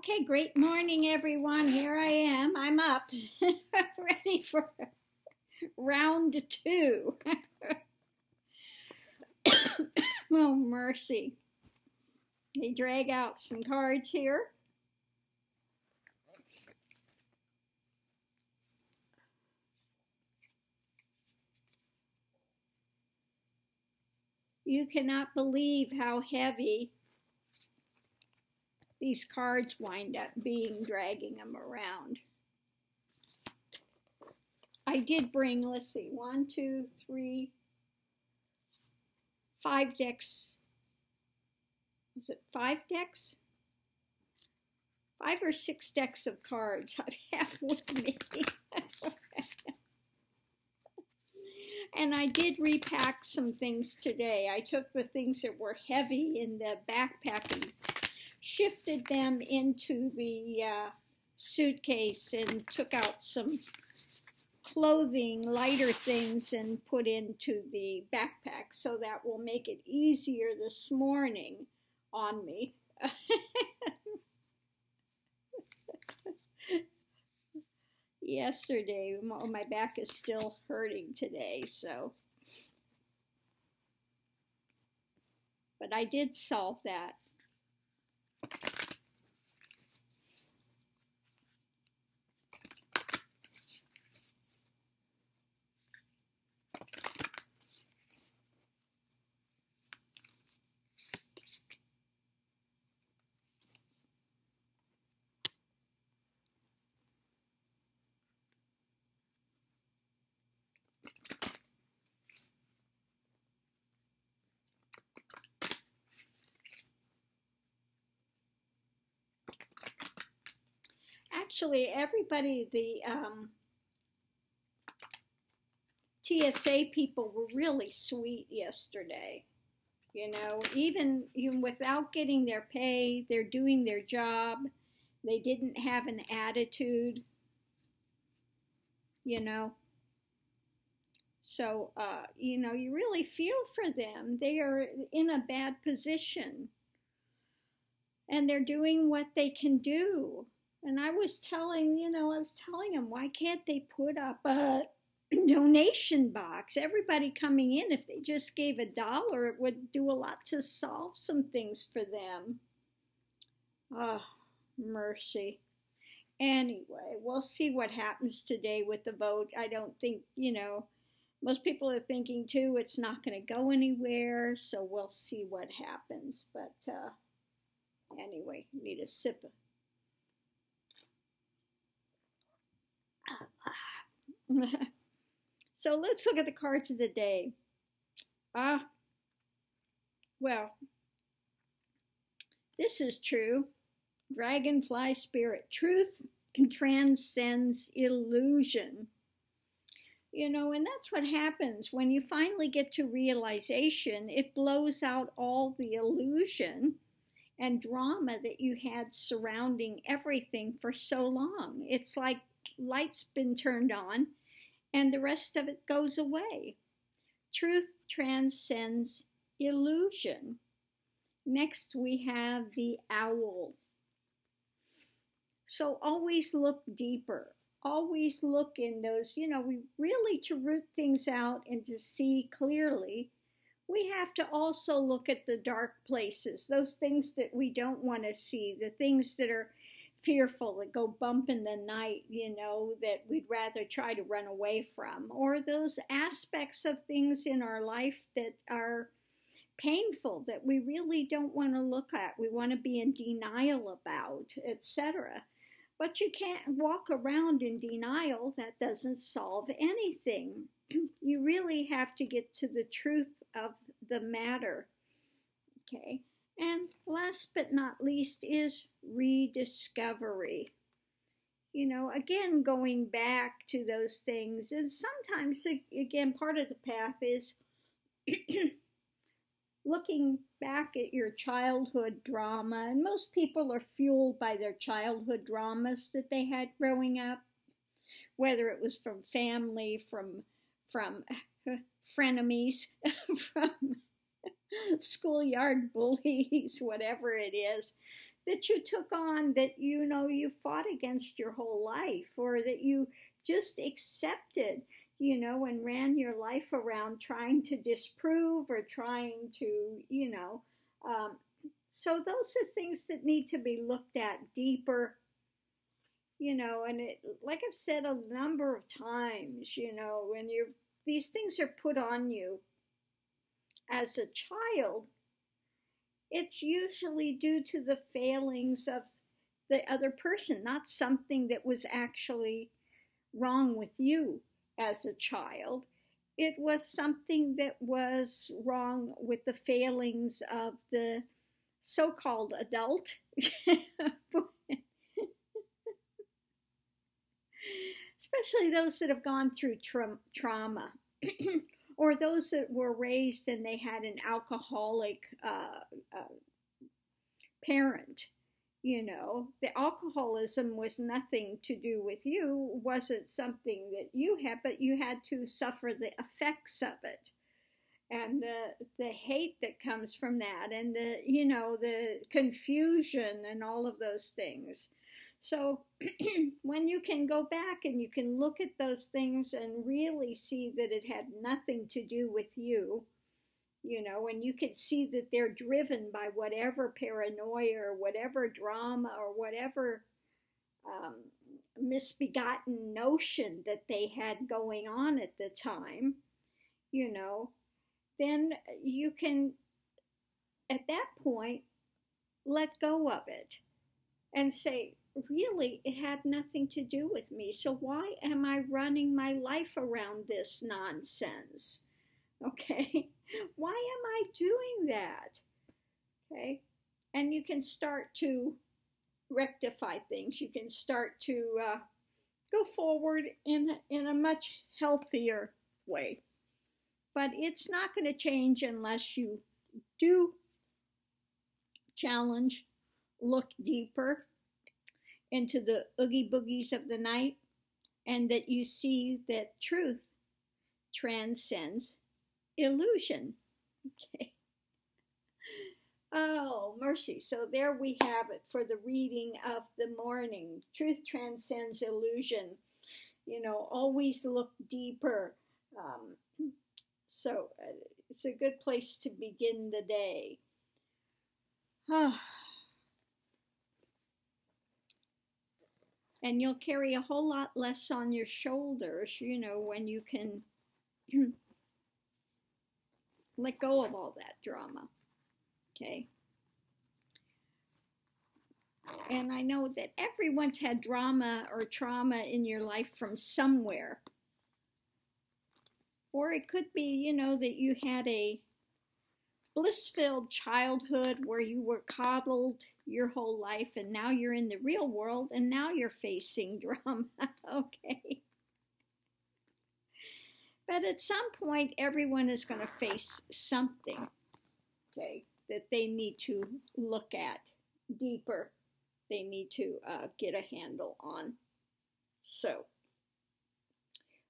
Okay, great morning, everyone. Here I am. I'm up, ready for round two. Oh, mercy. They drag out some cards here. You cannot believe how heavy these cards wind up being, dragging them around. I did bring, let's see, 1, 2, 3, 5 decks. Is it 5 decks? 5 or 6 decks of cards I have with me. And I did repack some things today. I took the things that were heavy in the backpack and shifted them into the suitcase and took out some clothing, lighter things, and put into the backpack, so that will make it easier this morning on me. Yesterday, my back is still hurting today, so. But I did solve that. Actually, everybody, the TSA people were really sweet yesterday. You know, even without getting their pay, they're doing their job. They didn't have an attitude, you know. So, you know, you really feel for them. They are in a bad position, and they're doing what they can do. And I was telling them, why can't they put up a donation box? Everybody coming in, if they just gave $1, it would do a lot to solve some things for them. Oh, mercy. Anyway, we'll see what happens today with the vote. I don't think, most people are thinking too, it's not going to go anywhere. So we'll see what happens. But anyway, need a sip of. So let's look at the cards of the day. Well, this is true. Dragonfly spirit. Truth transcends illusion. And that's what happens when you finally get to realization. It blows out all the illusion and drama that you had surrounding everything for so long. It's like light's been turned on and the rest of it goes away. Truth transcends illusion. Next we have the owl. So always look deeper. Always look in those, we really, to root things out and to see clearly, we have to also look at the dark places, those things that we don't want to see, the things that are fearful, that go bump in the night, that we'd rather try to run away from, or those aspects of things in our life that are painful, that we really don't want to look at, we want to be in denial about, etc. But you can't walk around in denial. That doesn't solve anything. You really have to get to the truth of the matter. Okay. And last but not least is rediscovery. Again, going back to those things. And sometimes, again, part of the path is looking back at your childhood drama. And most people are fueled by their childhood dramas that they had growing up, whether it was from family, from frenemies, from schoolyard bullies, whatever it is. that you took on that you fought against your whole life, or that you just accepted, and ran your life around trying to disprove or trying to, so those are things that need to be looked at deeper, and like I've said a number of times, when these things are put on you as a child, it's usually due to the failings of the other person, not something that was actually wrong with you as a child. It was something that was wrong with the failings of the so-called adult. Especially those that have gone through trauma. Or those that were raised and they had an alcoholic parent. The alcoholism was nothing to do with you, wasn't something that you had, but you had to suffer the effects of it. And the hate that comes from that, and the confusion and all of those things. So when you can go back and you can look at those things and really see that it had nothing to do with you, and you can see that they're driven by whatever paranoia or whatever drama or whatever misbegotten notion that they had going on at the time, then you can, at that point, let go of it and say, really, it had nothing to do with me. So why am I running my life around this nonsense? Okay? Why am I doing that? Okay? And you can start to rectify things. You can start to go forward in a much healthier way. But it's not going to change unless you do challenge, look deeper into the oogie boogies of the night, and that you see that truth transcends illusion. Okay. Oh, mercy. So there we have it for the reading of the morning. Truth transcends illusion. Always look deeper. So it's a good place to begin the day. And you'll carry a whole lot less on your shoulders, when you can let go of all that drama. Okay? And I know that everyone's had drama or trauma in your life from somewhere. Or it could be, that you had a bliss-filled childhood where you were coddled your whole life, and now you're in the real world, and now you're facing drama. Okay? But at some point, everyone is going to face something, okay, that they need to look at deeper. They need to get a handle on. So,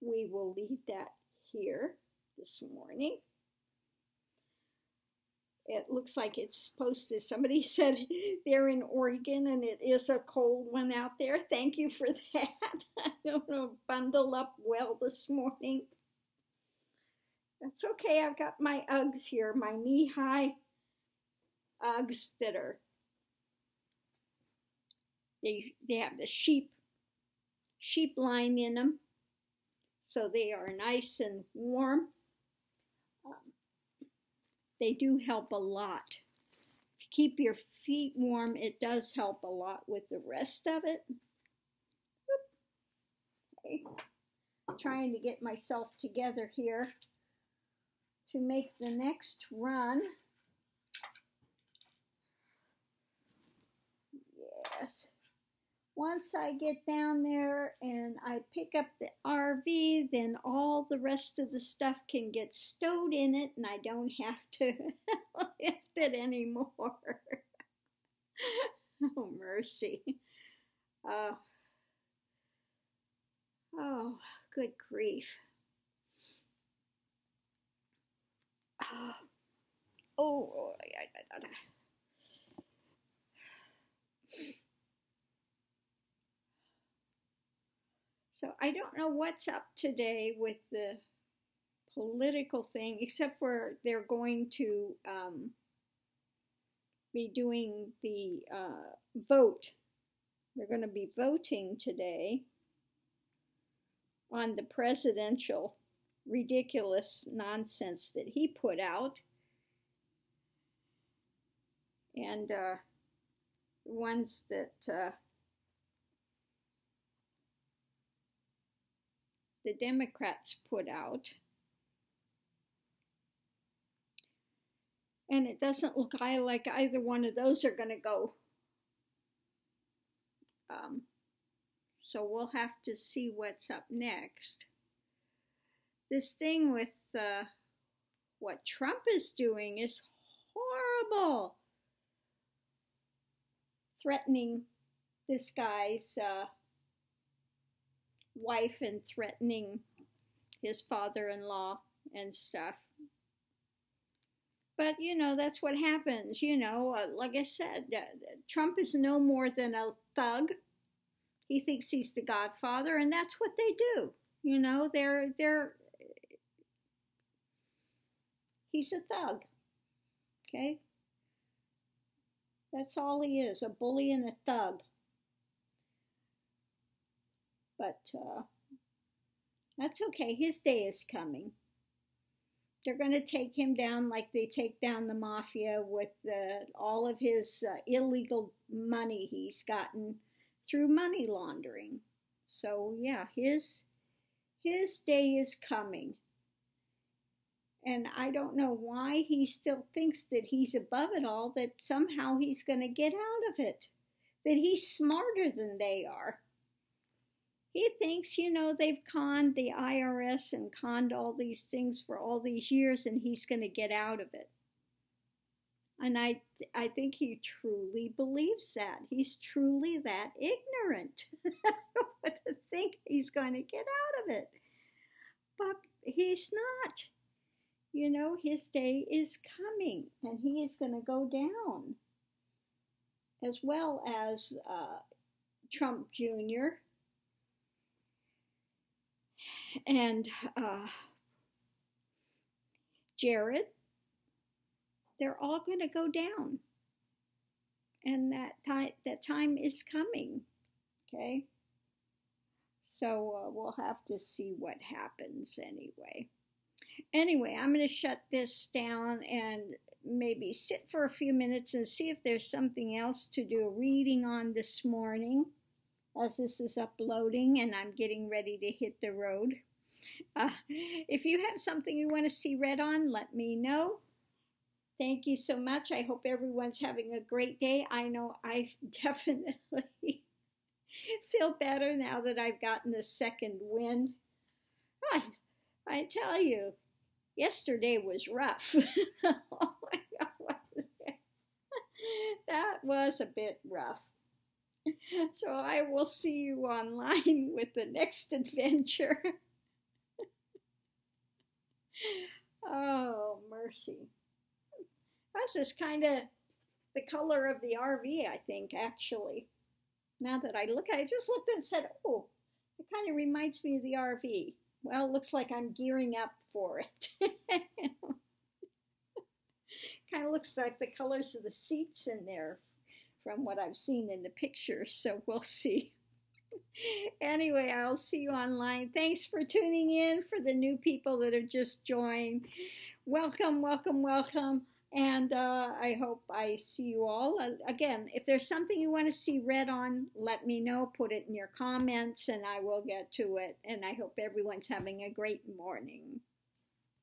we will leave that here this morning. It looks like it's supposed to, somebody said they're in Oregon and it is a cold one out there. Thank you for that. I don't know, bundle up well this morning. That's okay, I've got my Uggs here, my knee-high Uggs that are, they have the sheep line in them. So they are nice and warm. They do help a lot. If you keep your feet warm, it does help a lot with the rest of it. Okay. I'm trying to get myself together here to make the next run. Yes. Once I get down there and I pick up the RV, then all the rest of the stuff can get stowed in it and I don't have to lift it anymore. Oh, mercy. Oh, good grief. Oh, So I don't know what's up today with the political thing, except for they're going to be doing the vote. They're going to be voting today on the presidential ridiculous nonsense that he put out. And the ones that the Democrats put out. And it doesn't look like either one of those are going to go. So we'll have to see what's up next. This thing with what Trump is doing is horrible. Threatening this guy's wife and threatening his father-in-law and stuff. But, you know, that's what happens. You know, like I said, Trump is no more than a thug. He thinks he's the godfather, and that's what they do. You know, he's a thug. Okay? That's all he is, a bully and a thug. But that's okay. His day is coming. They're going to take him down like they take down the mafia with all of his illegal money he's gotten through money laundering. So, yeah, his day is coming. And I don't know why he still thinks that he's above it all, that somehow he's going to get out of it, that he's smarter than they are. He thinks, you know, they've conned the IRS and conned all these things for all these years, and he's going to get out of it. And I think he truly believes that. He's truly that ignorant to think he's going to get out of it. But he's not. You know, his day is coming, and he is going to go down, as well as Trump Jr., and Jared. They're all going to go down, and that time is coming. Okay, so we'll have to see what happens anyway. Anyway, I'm going to shut this down and maybe sit for a few minutes and see if there's something else to do a reading on this morning, as this is uploading and I'm getting ready to hit the road. If you have something you want to see read on, let me know. Thank you so much. I hope everyone's having a great day. I know I definitely feel better now that I've gotten the second wind. I tell you, yesterday was rough. Oh my God, that was a bit rough. So I will see you online with the next adventure. Oh, mercy. This is kind of the color of the RV, I think, actually. Now that I look at it, I just looked and said, oh, it kind of reminds me of the RV. Well, it looks like I'm gearing up for it. Kind of looks like the colors of the seats in there from what I've seen in the pictures, so we'll see. Anyway, I'll see you online. Thanks for tuning in. For the new people that have just joined, welcome, welcome, welcome. And I hope I see you all. Again, if there's something you want to see read on, let me know. Put it in your comments and I will get to it. And I hope everyone's having a great morning.